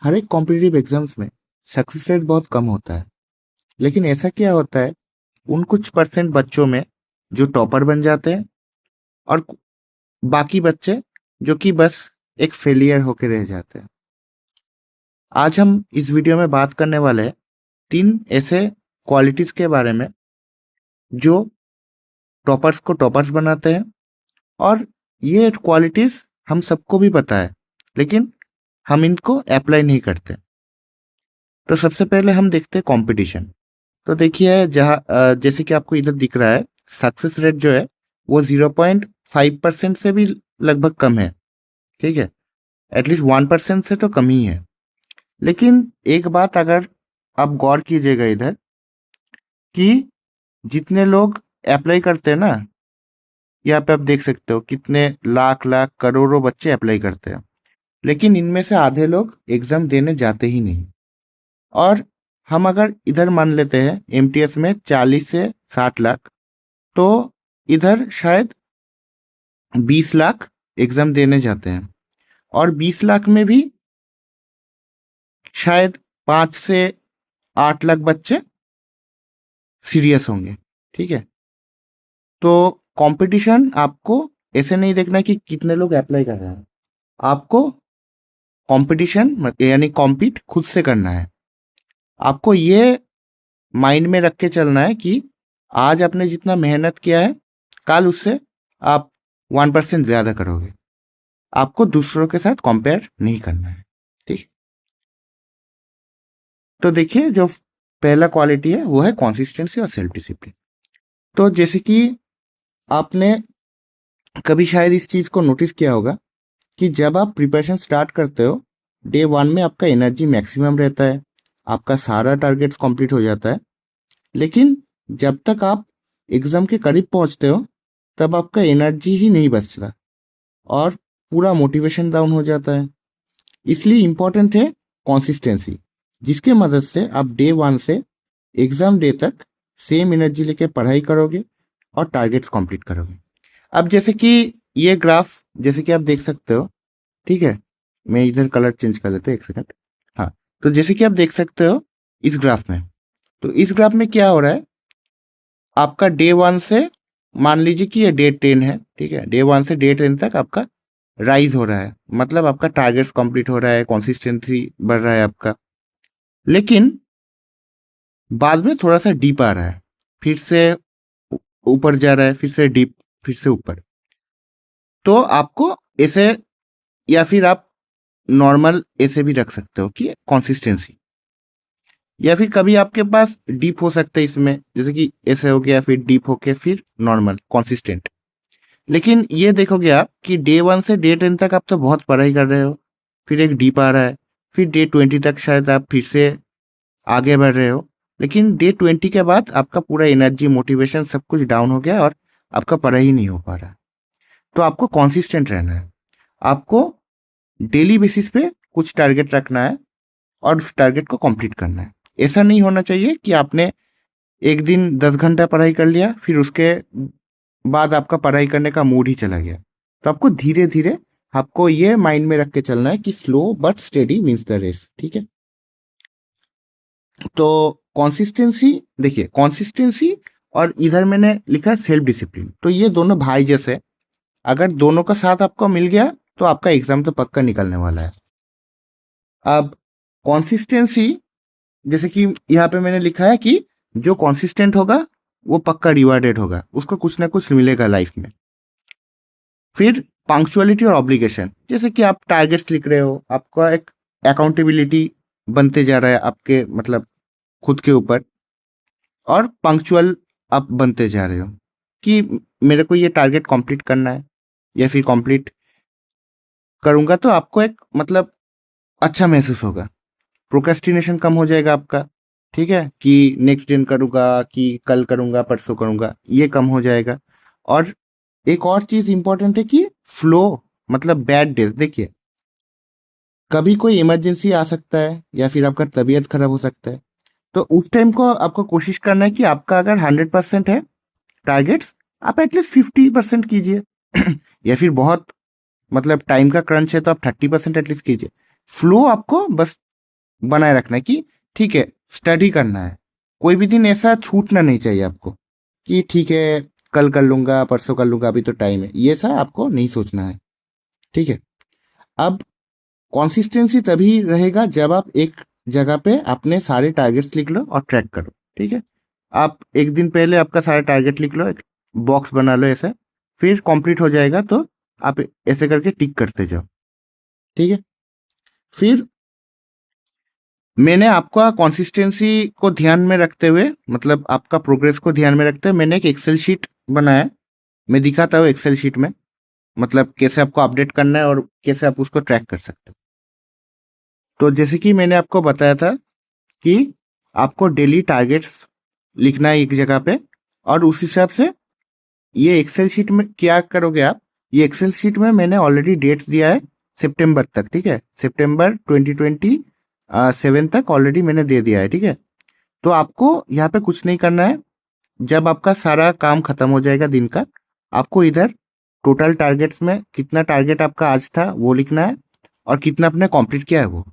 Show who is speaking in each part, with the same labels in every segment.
Speaker 1: हर एक competitive exams में success rate बहुत कम होता है। लेकिन ऐसा क्या होता है, उन कुछ परसेंट बच्चों में जो टॉपर बन जाते हैं और बाकी बच्चे जो कि बस एक फेलियर होके रह जाते हैं। आज हम इस वीडियो में बात करने वाले हैं 3 ऐसे क्वालिटीज के बारे में जो टॉपर्स को टॉपर्स बनाते हैं। और ये क्वालिटीज हम सबको भी पता है, लेकिन हम इनको अप्लाई नहीं करते। तो सबसे पहले हम देखते हैं कंपटीशन। तो देखिए जैसे कि आपको इधर दिख रहा है, सक्सेस रेट जो है वो 0.5% से भी लगभग कम है। ठीक है, एटलीस्ट 1% से तो कम ही है। लेकिन एक बात अगर आप गौर कीजिएगा इधर कि जितने लोग अप्लाई करते हैं ना, यहाँ पे आप देख सकते हो कितने लाख लाख करोड़ों बच्चे अप्लाई करते हैं, लेकिन इनमें से आधे लोग एग्जाम देने जाते ही नहीं। और हम अगर इधर मान लेते हैं एमटीएस में 40 से 60 लाख, तो इधर शायद 20 लाख एग्जाम देने जाते हैं। और 20 लाख में भी शायद 5 से 8 लाख बच्चे सीरियस होंगे। ठीक है, तो कंपटीशन आपको ऐसे नहीं देखना कि कितने लोग अप्लाई कर रहे हैं, आपको कंपटीशन यानी कॉम्पीट खुद से करना है। आपको ये माइंड में रख के चलना है कि आज आपने जितना मेहनत किया है, कल उससे आप 1% ज्यादा करोगे। आपको दूसरों के साथ कंपेयर नहीं करना है। ठीक, तो देखिए जो पहला क्वालिटी है वो है कंसिस्टेंसी और सेल्फ डिसिप्लिन। तो जैसे कि आपने कभी शायद इस चीज को नोटिस किया होगा कि जब आप प्रिपरेशन स्टार्ट करते हो, डे 1 में आपका एनर्जी मैक्सिमम रहता है, आपका सारा टारगेट्स कंप्लीट हो जाता है। लेकिन जब तक आप एग्जाम के करीब पहुंचते हो, तब आपका एनर्जी ही नहीं बचता और पूरा मोटिवेशन डाउन हो जाता है। इसलिए इम्पोर्टेंट है कंसिस्टेंसी, जिसके मदद से आप डे 1 से एग्जाम डे तक सेम एनर्जी लेके पढ़ाई करोगे और टारगेट्स कंप्लीट करोगे। अब जैसे कि ये ग्राफ जैसे कि आप देख सकते हो, ठीक है, मैं इधर कलर चेंज कर देता हूँ, एक सेकंड। हाँ, तो जैसे कि आप देख सकते हो इस ग्राफ में, तो इस ग्राफ में क्या हो रहा है, आपका डे 1 से मान लीजिए कि ये डे 10 है। ठीक है, डे 1 से डे 10 तक आपका राइज हो रहा है, मतलब आपका टारगेट्स कंप्लीट हो रहा है, कंसिस्टेंसी बढ़ रहा है आपका। लेकिन बाद में थोड़ा सा डीप आ रहा है, फिर से ऊपर जा रहा है, फिर से डीप, फिर से ऊपर। तो आपको ऐसे, या फिर आप नॉर्मल ऐसे भी रख सकते हो कि कंसिस्टेंसी, या फिर कभी आपके पास डीप हो सकता है इसमें, जैसे कि ऐसे हो गया, फिर डीप होके फिर नॉर्मल कंसिस्टेंट। लेकिन ये देखोगे आप कि डे 1 से डे 10 तक आप तो बहुत पढ़ाई कर रहे हो, फिर एक डीप आ रहा है, फिर डे 20 तक शायद आप फिर से आगे बढ़ रहे हो। लेकिन डे 20 के बाद आपका पूरा एनर्जी, मोटिवेशन सब कुछ डाउन हो गया और आपका पढ़ाई ही नहीं हो पा रहा। तो आपको कॉन्सिस्टेंट रहना है, आपको डेली बेसिस पे कुछ टारगेट रखना है और उस टारगेट को कंप्लीट करना है। ऐसा नहीं होना चाहिए कि आपने एक दिन 10 घंटा पढ़ाई कर लिया, फिर उसके बाद आपका पढ़ाई करने का मूड ही चला गया। तो आपको धीरे धीरे आपको ये माइंड में रख के चलना है कि slow but steady means the race. ठीक है, तो कंसिस्टेंसी, देखिए कंसिस्टेंसी और इधर मैंने लिखा है सेल्फ डिसिप्लिन, तो ये दोनों भाई जैसे, अगर दोनों का साथ आपको मिल गया तो आपका एग्जाम तो पक्का निकलने वाला है। अब कंसिस्टेंसी, जैसे कि यहाँ पे मैंने लिखा है कि जो कंसिस्टेंट होगा वो पक्का रिवार्डेड होगा, उसको कुछ ना कुछ मिलेगा लाइफ में। फिर पंक्चुअलिटी और ऑब्लिगेशन, जैसे कि आप टारगेट्स लिख रहे हो, आपका एक अकाउंटेबिलिटी बनते जा रहा है आपके मतलब खुद के ऊपर, और पंक्चुअल आप बनते जा रहे हो कि मेरे को ये टारगेट कंप्लीट करना है, या फिर कंप्लीट करूंगा तो आपको एक मतलब अच्छा महसूस होगा, प्रोक्रेस्टिनेशन कम हो जाएगा आपका। ठीक है, कि नेक्स्ट दिन करूंगा, कि कल करूंगा, परसों करूंगा, ये कम हो जाएगा। और एक और चीज इंपॉर्टेंट है कि फ्लो, मतलब बैड डेज, देखिए कभी कोई इमरजेंसी आ सकता है या फिर आपका तबीयत खराब हो सकता है, तो उस टाइम को आपको कोशिश करना है कि आपका अगर 100% है टारगेट्स, आप एटलीस्ट 50% कीजिए या फिर बहुत मतलब टाइम का क्रंच है तो आप 30% एटलीस्ट कीजिए। फ्लो आपको बस बनाए रखना है कि ठीक है स्टडी करना है। कोई भी दिन ऐसा छूटना नहीं चाहिए आपको कि ठीक है कल कर लूंगा, परसों कर लूंगा, अभी तो टाइम है, ये सब आपको नहीं सोचना है। ठीक है। अब कंसिस्टेंसी तभी रहेगा जब आप एक जगह पे अपने सारे टारगेट्स लिख लो और ट्रैक करो। ठीक है। आप एक दिन पहले आपका सारा टारगेट लिख लो, एक बॉक्स बना लो ऐसे, फिर कंप्लीट हो जाएगा तो आप ऐसे करके टिक करते जाओ। ठीक है। फिर मैंने आपका कंसिस्टेंसी को ध्यान में रखते हुए, मतलब आपका प्रोग्रेस को ध्यान में रखते हुए मैंने एक एक्सेल शीट बनाया। मैं दिखाता हूँ एक्सेल शीट में मतलब कैसे आपको अपडेट करना है और कैसे आप उसको ट्रैक कर सकते हो। तो जैसे कि मैंने आपको बताया था कि आपको डेली टारगेट्स लिखना है एक जगह पे, और उस हिसाब से ये एक्सेल शीट में क्या करोगे आप, ये एक्सेल शीट में मैंने ऑलरेडी डेट्स दिया है सितंबर तक। ठीक है, सितंबर 2027 तक ऑलरेडी मैंने दे दिया है। ठीक है। तो आपको यहाँ पे कुछ नहीं करना है। जब आपका सारा काम खत्म हो जाएगा दिन का, आपको इधर टोटल टारगेट्स में कितना टारगेट आपका आज था वो लिखना है और कितना आपने कंप्लीट किया है वो।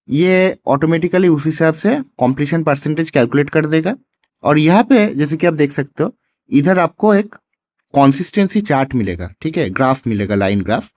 Speaker 1: ये ऑटोमेटिकली उस हिसाब से कंप्लीशन परसेंटेज कैलकुलेट कर देगा। और यहाँ पे जैसे कि आप देख सकते हो, इधर आपको एक कंसिस्टेंसी चार्ट मिलेगा। ठीक है, ग्राफ मिलेगा, लाइन ग्राफ,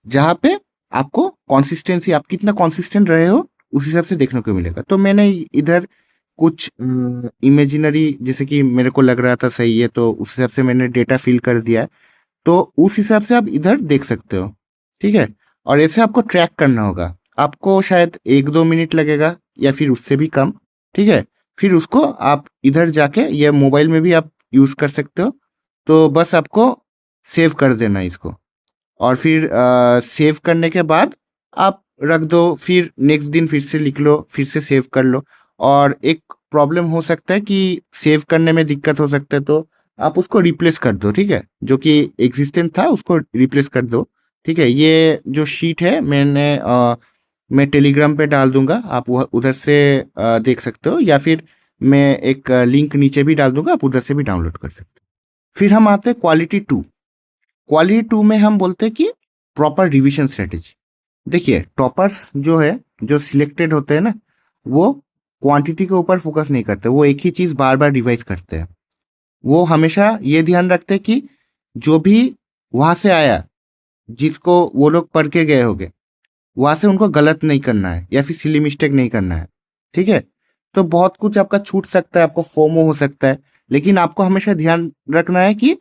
Speaker 1: जहाँ पे आपको कंसिस्टेंसी, आप कितना कंसिस्टेंट रहे हो उस हिसाब से देखने को मिलेगा। तो मैंने इधर कुछ इमेजिनरी, जैसे कि मेरे को लग रहा था सही है तो उस हिसाब से मैंने डेटा फिल कर दिया है। तो उस हिसाब से आप इधर देख सकते हो। ठीक है। और ऐसे आपको ट्रैक करना होगा। आपको शायद 1-2 मिनट लगेगा या फिर उससे भी कम। ठीक है। फिर उसको आप इधर जाके, या मोबाइल में भी आप यूज कर सकते हो। तो बस आपको सेव कर देना है इसको, और फिर सेव करने के बाद आप रख दो। फिर नेक्स्ट दिन फिर से लिख लो, फिर से सेव कर लो। और एक प्रॉब्लम हो सकता है कि सेव करने में दिक्कत हो सकता है, तो आप उसको रिप्लेस कर दो। ठीक है, जो कि एग्जिस्टेंट था उसको रिप्लेस कर दो। ठीक है। ये जो शीट है मैं टेलीग्राम पे डाल दूंगा, आप वह उधर से देख सकते हो, या फिर मैं एक लिंक नीचे भी डाल दूंगा, आप उधर से भी डाउनलोड कर सकते हो। फिर हम आते हैं क्वालिटी 2। क्वालिटी 2 में हम बोलते हैं कि प्रॉपर रिवीजन स्ट्रेटेजी। देखिए, टॉपर्स जो है, जो सिलेक्टेड होते हैं ना, वो क्वांटिटी के ऊपर फोकस नहीं करते, वो एक ही चीज बार बार रिवाइज करते हैं। वो हमेशा ये ध्यान रखते हैं कि जो भी वहां से आया, जिसको वो लोग पढ़ के गए होंगे, वहां से उनको गलत नहीं करना है या फिर सिली मिस्टेक नहीं करना है। ठीक है। तो बहुत कुछ आपका छूट सकता है, आपको फोमो हो सकता है, लेकिन आपको हमेशा ध्यान रखना है कि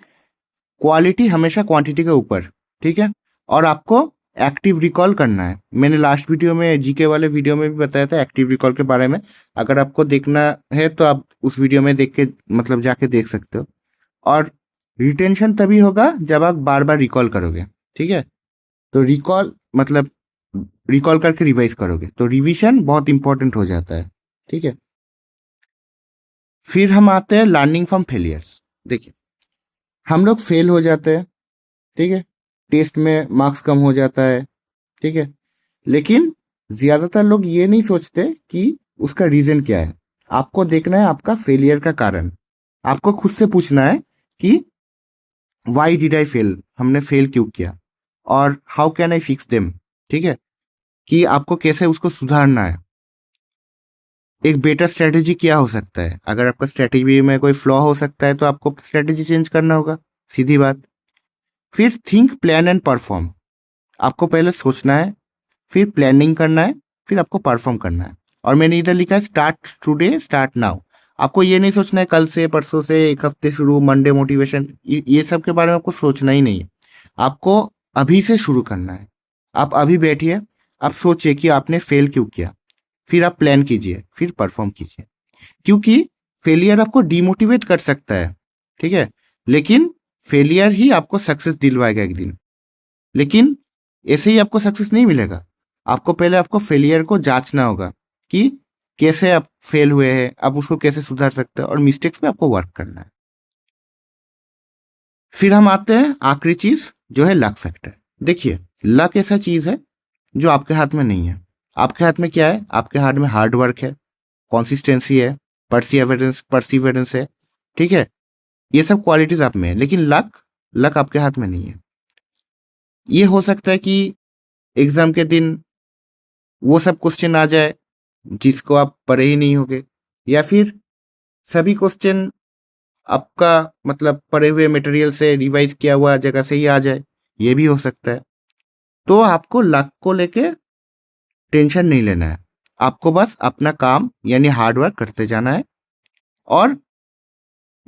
Speaker 1: क्वालिटी हमेशा क्वांटिटी के ऊपर। ठीक है। और आपको एक्टिव रिकॉल करना है। मैंने लास्ट वीडियो में, जीके वाले वीडियो में भी बताया था एक्टिव रिकॉल के बारे में। अगर आपको देखना है तो आप उस वीडियो में देख के, मतलब जाके देख सकते हो। और रिटेंशन तभी होगा जब आप बार बार रिकॉल करोगे। ठीक है। तो रिकॉल मतलब रिकॉल करके रिवाइज करोगे, तो रिवीजन बहुत इंपॉर्टेंट हो जाता है। ठीक है। फिर हम आते हैं लर्निंग फ्रॉम फेलियर्स। देखिए, हम लोग फेल हो जाते हैं। ठीक है। टेस्ट में मार्क्स कम हो जाता है। ठीक है। लेकिन ज्यादातर लोग ये नहीं सोचते कि उसका रीजन क्या है। आपको देखना है आपका फेलियर का कारण। आपको खुद से पूछना है कि वाई डिड आई फेल, हमने फेल क्यों किया, और how can I fix them. ठीक है, कि आपको कैसे उसको सुधारना है। एक बेटर स्ट्रेटेजी क्या हो सकता है, अगर आपका स्ट्रेटेजी में कोई फ्लॉ हो सकता है तो आपको स्ट्रेटेजी चेंज करना होगा, सीधी बात। फिर थिंक, प्लान एंड परफॉर्म। आपको पहले सोचना है, फिर प्लानिंग करना है, फिर आपको परफॉर्म करना है। और मैंने इधर लिखा है स्टार्ट टुडे, स्टार्ट नाउ। आपको ये नहीं सोचना है कल से, परसों से, एक हफ्ते शुरू, मंडे मोटिवेशन, ये सब के बारे में आपको सोचना ही नहीं है। आपको अभी से शुरू करना है। आप अभी बैठिए, आप सोचिए कि आपने फेल क्यों किया, फिर आप प्लान कीजिए, फिर परफॉर्म कीजिए। क्योंकि फेलियर आपको डिमोटिवेट कर सकता है। ठीक है। लेकिन फेलियर ही आपको सक्सेस दिलवाएगा एक दिन। लेकिन ऐसे ही आपको सक्सेस नहीं मिलेगा। आपको पहले आपको फेलियर को जांचना होगा कि कैसे आप फेल हुए हैं, आप उसको कैसे सुधार सकते हैं, और मिस्टेक्स पे आपको वर्क करना है। फिर हम आते हैं आखिरी चीज, जो है लक फैक्टर। देखिए, लक ऐसा चीज है जो आपके हाथ में नहीं है। आपके हाथ में क्या है? आपके हाथ में हार्ड वर्क है, कंसिस्टेंसी है, परसिवरेंस है। ठीक है। ये सब क्वालिटीज आप में है, लेकिन लक, लक आपके हाथ में नहीं है। ये हो सकता है कि एग्जाम के दिन वो सब क्वेश्चन आ जाए जिसको आप पढ़े ही नहीं होगे, या फिर सभी क्वेश्चन आपका मतलब पढ़े हुए मटेरियल से रिवाइज किया हुआ जगह से ही आ जाए, ये भी हो सकता है। तो आपको लक को लेके टेंशन नहीं लेना है, आपको बस अपना काम यानी हार्ड वर्क करते जाना है। और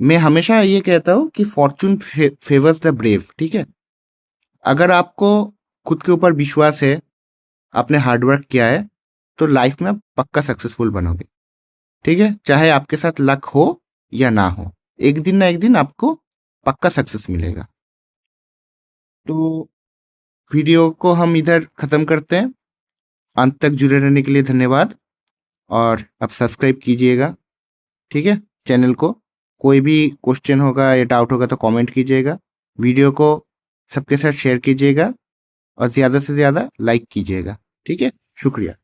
Speaker 1: मैं हमेशा ये कहता हूँ कि फॉर्चून फेवर्स द ब्रेव, ठीक है। अगर आपको खुद के ऊपर विश्वास है, आपने हार्ड वर्क किया है, तो लाइफ में आप पक्का सक्सेसफुल बनोगे, ठीक है। चाहे आपके साथ लक हो या ना हो, एक दिन ना एक दिन आपको पक्का सक्सेस मिलेगा। तो वीडियो को हम इधर खत्म करते हैं। अंत तक जुड़े रहने के लिए धन्यवाद, और आप सब्सक्राइब कीजिएगा, ठीक है, चैनल को। कोई भी क्वेश्चन होगा या डाउट होगा तो कमेंट कीजिएगा, वीडियो को सबके साथ शेयर कीजिएगा, और ज़्यादा से ज़्यादा लाइक कीजिएगा, ठीक है। शुक्रिया।